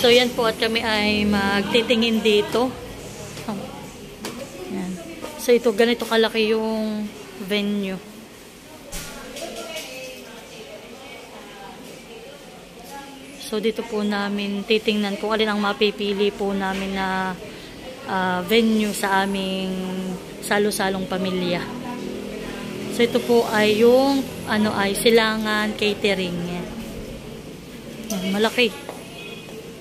So yan po at kami ay magtitingin dito. Yan. So ito ganito kalaki yung venue. So dito po namin titingnan kung alin ang mapipili po namin na venue sa aming salo-salong pamilya. So ito po ay yung ay Silangan Catering. Yan, malaki.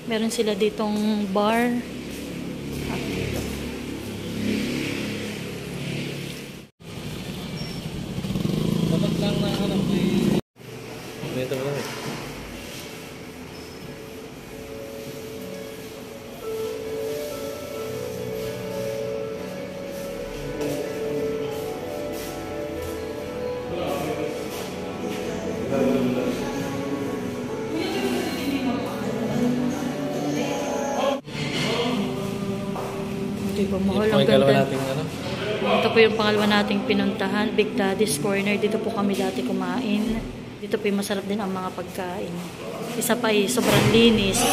Meron sila ditong bar. Dapat lang na dito ba? Ang ganda. Ito po yung pangalawa nating pinuntahan, Big Daddy's Corner. Dito po kami dati kumain. Dito po yung masarap din ang mga pagkain. Isa pa ay sobrang linis.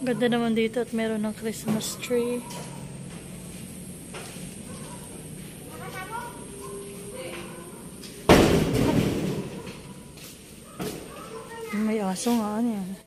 Ganda naman dito at meron ng Christmas tree. May aso nga yan.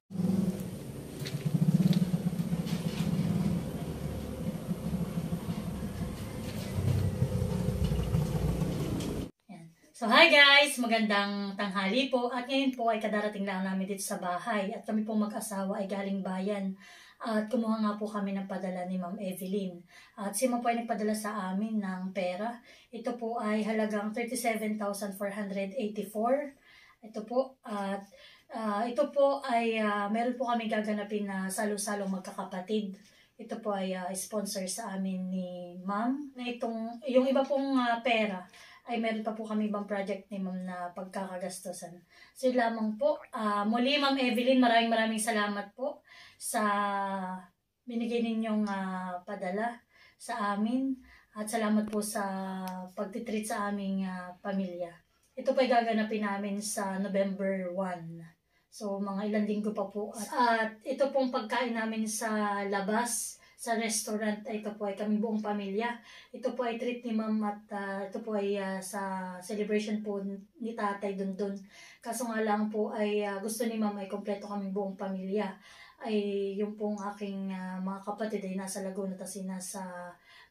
So hi guys! Magandang tanghali po at ngayon po ay kadarating lang namin dito sa bahay at kami po mag-asawa ay galing bayan at kumuha nga po kami ng padala ni Ma'am Evelyn at si Ma'am po ay nagpadala sa amin ng pera. Ito po ay halagang 37,484. Ito po at ito po ay meron po kami gaganapin na salo-salong magkakapatid. Ito po ay sponsor sa amin ni Ma'am na yung iba pong pera ay meron pa po kami ibang project ni Ma'am na pagkakagastosan. So lamang po, muli Ma'am Evelyn, maraming salamat po sa binigay ninyong padala sa amin at salamat po sa pagtitreat sa aming pamilya. Ito po ay gaganapin namin sa November 1. So mga ilang linggo pa po. At ito pong pagkain namin sa labas, sa restaurant, ito po ay kami buong pamilya. Ito po ay treat ni Ma'am at ito po ay sa celebration po ni Tatay Dundun. Kaso nga lang po ay gusto ni Ma'am ay kompleto kami buong pamilya. Ay yung pong aking mga kapatid ay nasa Laguna at nasa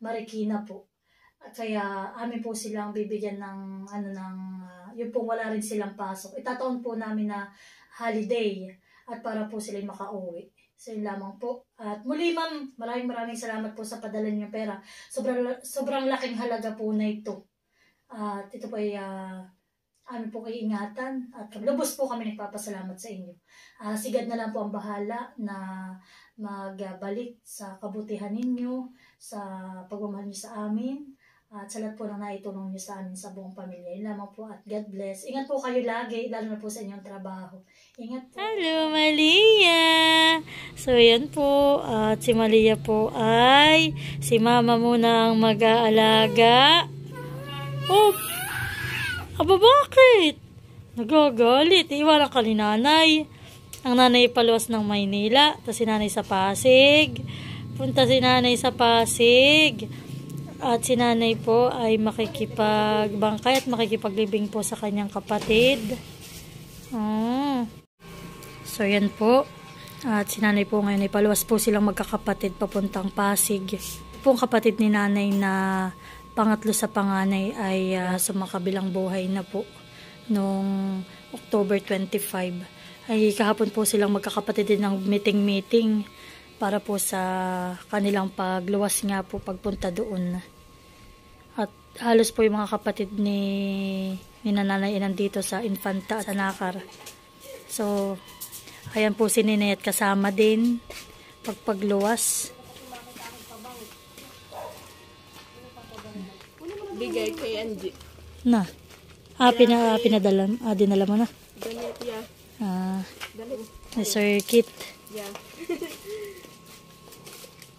Marikina po. At kaya amin po silang bibigyan ng yung pong wala rin silang pasok. Itataon po namin na holiday at para po sila makauwi. So yun lamang po. At muli Ma'am, maraming salamat po sa padala niyo pera. Sobrang laking halaga po na ito. At ito po ay amin po kayo ingatan. At lubos po kami nagpapasalamat sa inyo. Si God na lang po ang bahala na magbalik sa kabutihan ninyo, sa pagmamahal niyo sa amin. At sa lahat po na naitulong niyo sa amin sa buong pamilya. Yun lamang po at God bless. Ingat po kayo lagi, lalo na po sa inyong trabaho. Ingat po. Hello, Malia! So, yan po. At si Malia po ay si Mama muna ang mag-aalaga. Oh! Aba, bakit? Nagagalit. Iwanan ka ni nanay. Ang nanay paluwas ng Maynila. Tapos si nanay sa Pasig. Punta si nanay sa Pasig. At si nanay po ay makikipagbangkay at makikipaglibing po sa kanyang kapatid. So yan po. At si nanay po ngayon ay paluwas po silang magkakapatid papuntang Pasig. Pong kapatid ni nanay na pangatlo sa panganay ay sumakabilang buhay na po noong October 25. Ay kahapon po silang magkakapatid din ng meeting para po sa kanilang pagluwas nga po pagpunta doon. At halos po yung mga kapatid ni nanay nandito sa Infanta sa Nakar. So ayan po si Ninay at kasama din pagluwas. Bigay kay Angie. Na. Pinadala, dinala mo na. Dalit, yeah. Dalit. May circuit. Yeah.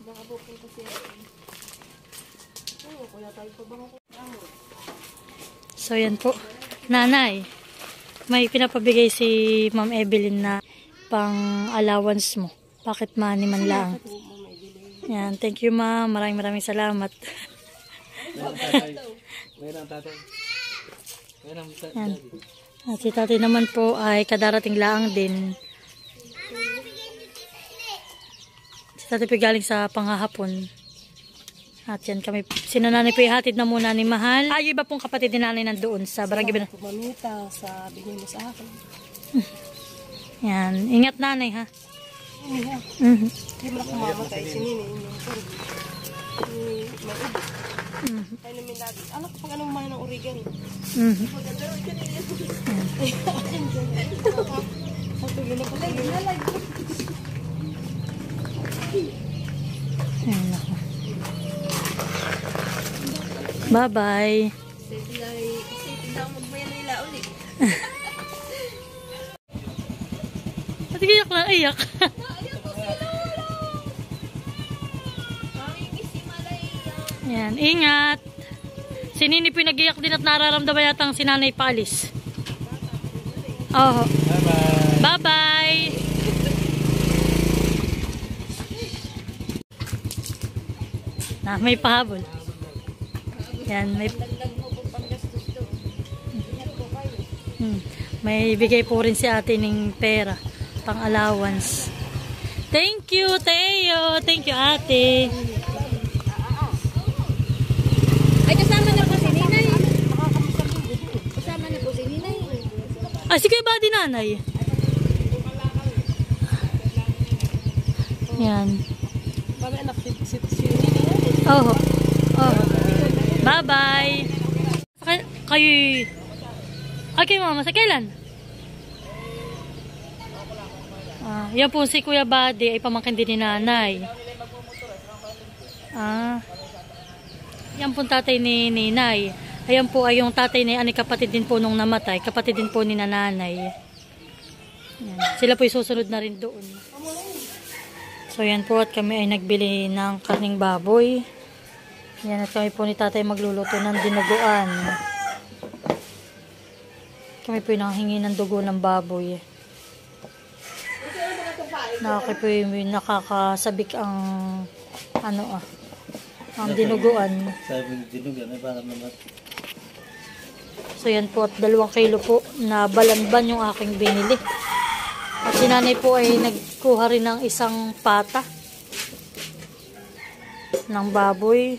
Baka pupunta siya. Oo, kuya tayo pa baka ko. So, yan po. Nanay, may pinapabigay si Ma'am Evelyn na pang allowance mo. Pocket money man lang. Yan, thank you ma'am. Maraming salamat. Mayroon tatay. Yan. At si tatay naman po ay kadarating laang din. Si tatay po galing sa panghahapon. At yan kami, sinananay po ihatid na muna ni Mahal. Yung iba pong kapatid ni nanay nandoon sa barangay. Pumanita sa bigay mo sa akin. Yan, ingat nanay ha. Yeah. Hindi mo na kumamatay. Sinini yung sarili. May ubos. Kaya namin lagi. Alam ko pag anong mahal ng origan. Maganda rin kanina. Sabi ko na pala yun. Ayan ako. Bye-bye. Isipin lang magbayan nila ulit. At iyak lang, iyak. Ayan, ingat. Si Nini po nag-iyak din at nararamdaman yatang si nanay paalis. Oh. Bye-bye. Bye-bye. Na, may pahabol. Yan, may may bigay po rin si ate ng pera pang allowance. Thank you, Teo. Thank you, ate. Ay, kasama na po si Ninay. Kasama na po si Ninay. Ah, sige ba di nanay? Yan. Baga anak si Ninay. Oh. Bye-bye. Kayo... Okay, mama. Sa kailan? Yan po si Kuya Buddy ay pamangkin din ni nanay. Yan po tatay ni Ninay. Ayan po ay yung tatay ni kapatid din po nung namatay. Kapatid din po ni nanay. Yan. Sila po susunod na rin doon. So yan po at kami ay nagbili ng karning baboy. Yan at kami po ni tatay magluluto ng dinuguan. Kami po yung nanghingi ng dugo ng baboy. Nakaki po yung nakakasabik ang ang dinuguan. Sabi ng dinugan ay parang naman. So yan po at 2 kilo po na balanban yung aking binili. At si nanay po ay nagkuha rin ng isang pata ng baboy.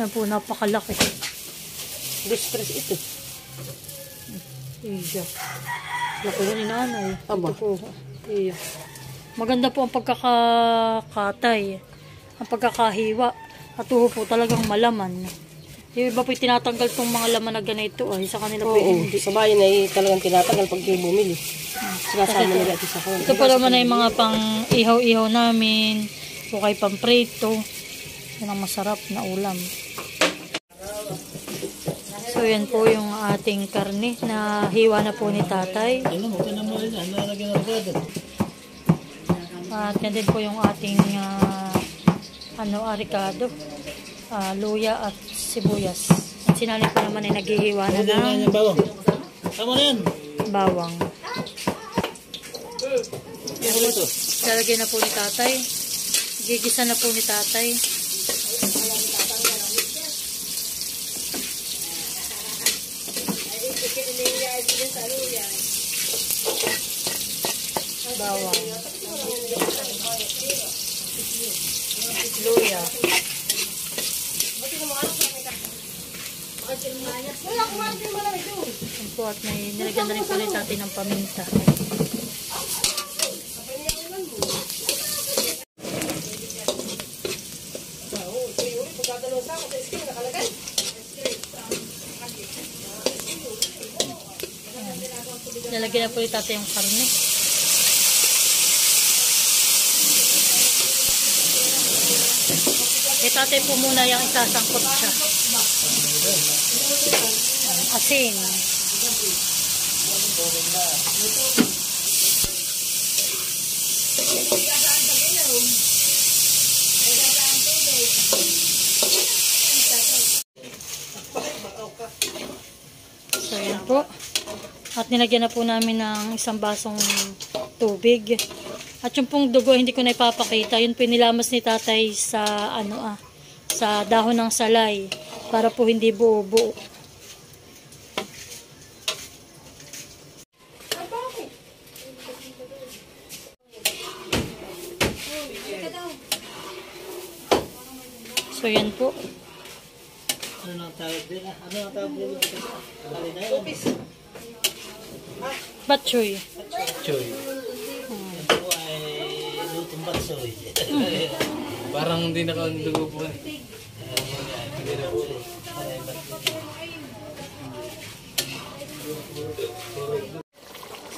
Yan po, napakalaki. Distress ito. Iya. Laki yan ni nanay. Aba. Ito po. Iya. Maganda po ang pagkakakatay. Ang pagkakahiwa. At po talagang malaman. Yung iba po tinatanggal tong mga laman na ganito ay sa kanila po hindi. Sa bayan ay talagang tinatanggal pag di bumili. Sinasama nila ito sa kanya. Ito po naman ay mga pang ihaw-ihaw namin. O kay pang prito. Yan ang masarap na ulam. So yan po yung ating karne na hiwa na po ni tatay. At yan din po yung ating arikado, luya at sibuyas. At sinali po naman ay naghihiwa na ng bawang. Lalagyan na po ni tatay. Gigisa na po ni tatay. Bawang. Luya. Yan po at may nilagyan na rin po ni tatay ng paminta. Lalagyan na po ni tatay yung karne. Tatay po muna yung isasangkot siya. Asin. So, yan po. At nilagyan na po namin ng isang basong tubig. At yung pong dugo, hindi ko na ipapakita. Yun pinilamas ni tatay sa, sa dahon ng salay. Para po hindi buo-buo. So, yan po. Ano ang tawag din? Ano ang tawag din? Tupis. Batchoy. Choy. Ito po ay lutong batsoy. Parang hindi nakalugo po. Hindi na po.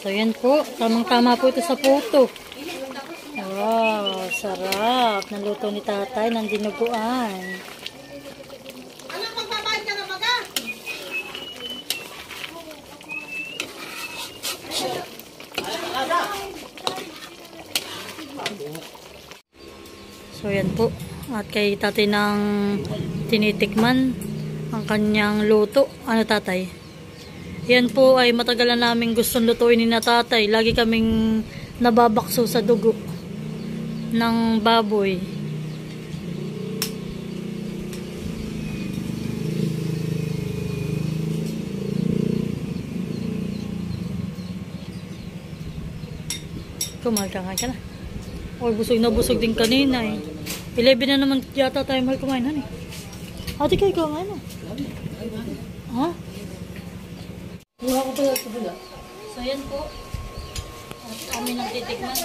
So, yan po. Tamang-tama po ito sa puto. Wow, sarap. Naluto ni tatay ng dinuguan. Anak, magbabayad ka na baga? So, yan po. At kay tatay ng tinitikman ang kanyang luto. Ano tatay? Yan po ay matagal na namin gustong lutuin ni na tatay. Lagi kaming nababakso sa dugo ng baboy. Kumain ka na. Oy, busog na busog din kanina eh. 11 na naman yata tayo mahal kumain eh. Ate kayo kumain na. Ha? Buha ko pala ito bula. So yan po. At amin ang titikman.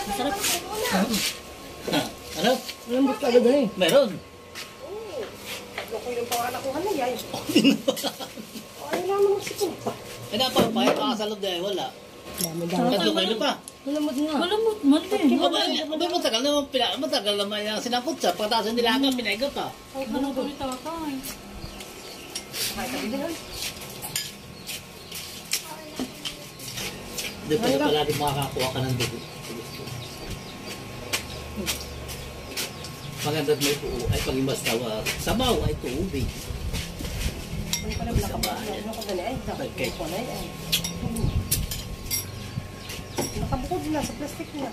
Masarap. Ano? Lambot ka agad eh. Meron. Loko yung pangalakuhan na yan. Ay, naman ang sipon. Eh, napapahit pa sa loob dahil wala. Tatlo kayo pa. Malamot nga. Malamot man din. Abay, matagal naman yung sinapot siya. Pagkataas yung nilaga, pinaiga pa. Ay, ganun ko ni tatay. Ay, tabi din. Hindi pa palagi makakakuha ka ng dugo. Maganda may puo ay pag imbastawa. Sabaw ay tubig. Ano pala nakabahan? Ano ka gani? Ay, Okay. nakabukod na sa plastic na.